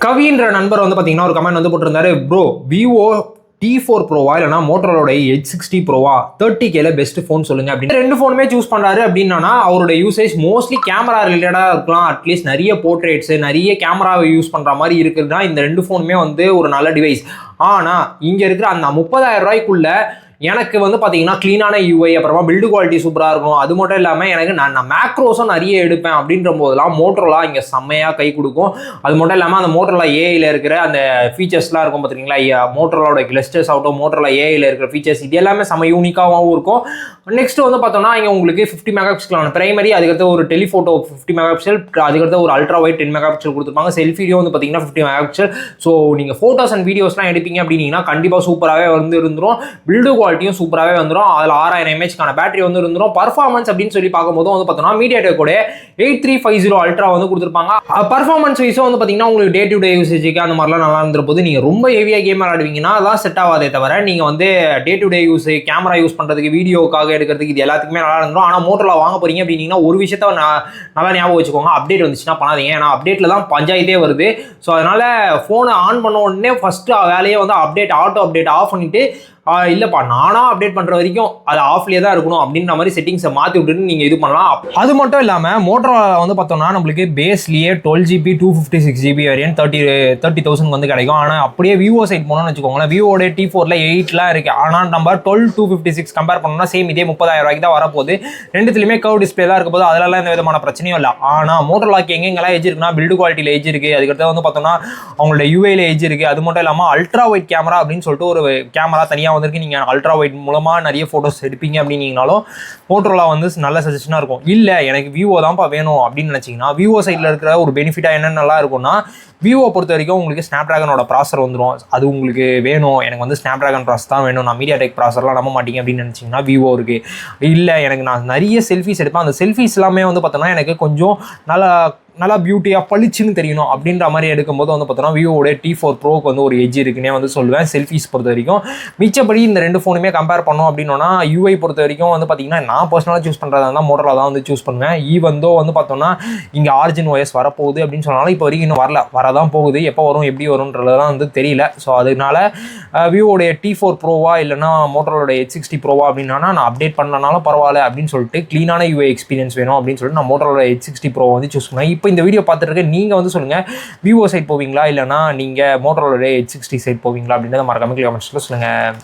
கவின்ற நண்பர் வந்து பார்த்தீங்கன்னா ஒரு கமெண்ட் வந்து போட்டிருந்தாரு, ப்ரோ விவோ T4 ப்ரோவா இல்லைனா மோட்டரோட H60 ப்ரோவா 30Kல பெஸ்ட் ஃபோன் சொல்லுங்க அப்படின்னு ரெண்டு ஃபோனுமே சூஸ் பண்றாரு அப்படின்னா அவரோட யூசேஜ் மோஸ்ட்லி கேமரா ரிலேட்டடா இருக்கலாம். அட்லீஸ்ட் நிறைய போர்ட்ரேட்ஸ் நிறைய கேமராவை யூஸ் பண்ற மாதிரி இருக்குதுன்னா இந்த ரெண்டு ஃபோனுமே வந்து ஒரு நல்ல டிவைஸ். ஆனா இங்க இருக்கிற அந்த 30,000 ரூபாய்க்குள்ள எனக்கு வந்து பார்த்தீங்கன்னா க்ளீனான யூஐ, அப்புறமா பில்டு குவாலிட்டி சூப்பராக இருக்கும். அது மட்டும் இல்லாமல் எனக்கு நான் மேக்ரோஸும் நிறைய எடுப்பேன் அப்படின்ற போதெல்லாம் மோட்டரோலா இங்கே செம்மையாக கை கொடுக்கும். அது மட்டும் இல்லாமல் அந்த மோட்டரோலா ஏஐயில் இருக்கிற அந்த ஃபீச்சர்ஸ்லாம் இருக்கும் பார்த்தீங்களா, மோட்டரோலோட கிளஸ்டர்ஸ் ஆகட்டும், மோட்டரோலா ஏஐயில் இருக்கிற ஃபீச்சர்ஸ் இது எல்லாமே செம்ம யூனிக்காகவும் இருக்கும். நெக்ஸ்ட் வந்து பார்த்தோம்னா இங்கே உங்களுக்கு 50 மெகா பிக்சலான பிரைமரி, அதுக்கடுத்து ஒரு டெலிஃபோட்டோ 50 மெகா பிக்சல், அதுக்கடுத்து ஒரு அல்ட்ரா வைட் 10 மெகா பிக்சல் கொடுத்துருப்பாங்க. செல்ஃபியோ வந்து பார்த்தீங்கன்னா 50 மெகா பிக்சல். ஸோ நீங்கள் ஃபோட்டோஸ் அண்ட் வீடியோஸ்லாம் எடுப்பீங்க அப்படின்னா கண்டிப்பாக சூப்பராகவே வந்து இருந்துரும். பில்டு குவாலிட்டியும் சூப்பராகவே வந்துடும். அதில் 6000 mAh பேட்டரி வந்து இருந்துரும். பர்ஃபார்மன்ஸ் அப்படின்னு சொல்லி பார்க்கும்போது வந்து பார்த்தோம்னா மீடியாடெக்கோட 8350 அல்ட்ரா வந்து கொடுத்துருப்பாங்க. பர்ஃபார்மன்ஸ் வைஸும் வந்து பார்த்தீங்கன்னா உங்களுக்கு டே டு டே யூசேஜுக்கு அந்த மாதிரிலாம் நல்லா இருந்துற போது நீங்கள் ரொம்ப ஹெவியாக கேம் ஆடுவீங்கன்னா அதான் செட் ஆகாதே தவிர நீங்கள் வந்து day to day use camera use பண்ணுறதுக்கு வீடியோக்காக எடுக்கிறதுக்கு இது எல்லாத்துக்குமே நல்லா இருந்துடும். ஆனால் மோட்டரோலா வாங்க போறீங்க அப்படின்னா ஒரு விஷயத்த நல்லா ஞாபகம் வச்சுக்கோங்க, அப்டேட் வந்துச்சுன்னா பண்ணாதீங்க. ஏன்னா அப்டேட்ல தான் பஞ்சாயத்தே வருது. ஸோ அதனால ஃபோனை ஆன் பண்ண உடனே ஃபர்ஸ்ட் வேலையே வந்து ஆட்டோ அப்டேட் ஆஃப் பண்ணிட்டு இல்லைப்பா நானாக அப்டேட் பண்ணுற வரைக்கும் அது ஆஃப்லேயே தான் இருக்கணும் அப்படின்ற மாதிரி செட்டிங்ஸை மாற்றி விட்டுட்டு நீங்கள் இது பண்ணலாம். அது மட்டும் இல்லாமல் மோட்டரோலா வந்து பார்த்தோம்னா நம்மளுக்கு பேஸ்லேயே 12GB 256GB வேரியன்ட் 30,000 வந்து கிடைக்கும். ஆனால் அப்படியே விவோ சைட் போனோம்னு வச்சுக்கோங்களேன், விவோட T4ல 8லாம் இருக்குது. ஆனால் நம்ம 12,256 கம்பேர் பண்ணோம்னா சேம் இதே 30,000 ரூபாய்க்கு தான் வரப்போகுது. ரெண்டுத்துலையுமே கர்வ் டிஸ்பிளே தான் இருக்க போது அதெல்லாம் எந்த விதமான பிரச்சனையும் இல்லை. ஆனால் மோட்டரோலாக்கு எங்கெங்கெல்லாம் எஜ் இருக்குன்னா பில்டு குவாலிட்டியில் எஜ் இருக்குது, அதுக்கடுத்து வந்து பார்த்தோம்னா அவங்களோட யூஐயில் எஜ் இருக்குது. அது மட்டும் இல்லாமல் அல்ட்ரா வைட் கேமரா அப்படின்னு சொல்லிட்டு ஒரு கேமரா தனியாக வந்திருக்கு. நீங்கள் அல்ட்ரா வைட் மூலமாக நிறைய ஃபோட்டோஸ் எடுப்பீங்க அப்படின்னீங்கனாலும் மோட்டரோலா வந்து நல்ல சஜஷனாக இருக்கும். இல்லை எனக்கு விவோ தான்ப்பா வேணும் அப்படின்னு நினச்சிங்கன்னா விவோ சைடில் இருக்கிற ஒரு பெனிஃபிட்டாக என்ன நல்லா இருக்கும்னா விவோ பொறுத்த வரைக்கும் உங்களுக்கு ஸ்னாப் ட்ராகனோட ப்ராசர் வந்துடும். அது உங்களுக்கு வேணும், எனக்கு வந்து ஸ்னாப் ட்ராகன் ப்ராசர் தான் வேணும், நான் மீடியாடெக் ப்ராசர்லாம் நம்ப மாட்டீங்க அப்படின்னு நினச்சிங்கன்னா விவோ இருக்குது. இல்லை எனக்கு நான் நிறைய செல்ஃபிஸ் எடுப்பேன், அந்த செல்ஃபிஸ் எல்லாமே வந்து பார்த்தோன்னா எனக்கு கொஞ்சம் நல்லா பியூட்டியாக பளிச்சுன்னு தெரியணும் அப்படின்ற மாதிரி எடுக்கும்போது வந்து பார்த்தோன்னா விவோட T4 ப்ரோக்கு வந்து ஒரு எஜ் இருக்குன்னே வந்து சொல்லுவேன் செல்ஃபிஸ் பொறுத்த வரைக்கும். மிச்சப்படி இந்த ரெண்டு ஃபோனுமே கம்பேர் பண்ணோம் அப்படின்னா யூஐ பொறுத்த வரைக்கும் வந்து பார்த்தீங்கன்னா நான் பர்சனலாக சூஸ் பண்ணுறதா இருந்தால் மோட்டரோலா தான் வந்து சூஸ் பண்ணுவேன். ஈவந்தோ வந்து பார்த்தோன்னா இங்கே ஆரிஜின் OS வரப்போகுது அப்படின்னு சொன்னாலும் இப்போ வரைக்கும் இன்னும் வரதான் போகுது. எப்போ வரும் எப்படி வரும்ன்றதுலாம் வந்து தெரியல. ஸோ அதனால விவோடைய T4 ப்ரோவா இல்லைனா மோட்டரோட H60 ப்ரோவா அப்படின்னா நான் அப்டேட் பண்ணனாலும் பரவாயில்ல அப்படின்னு சொல்லிட்டு க்ளீனான யூஐ எக்ஸ்பீரியன்ஸ் வேணும் அப்படின்னு சொல்லிட்டு நான் மோட்டரோட H60 ப்ரோ வந்து சூஸ் பண்ணுவேன். இப்போ இந்த வீடியோ பார்த்துட்டு இருக்க நீங்கள் வந்து சொல்லுங்கள், விவோ சைட் போவீங்களா இல்லைனா நீங்கள் மோட்டரோட H60 சைட் போவீங்களா அப்படின்றத மறக்காம கமெண்ட்ஸில் சொல்லுங்கள்.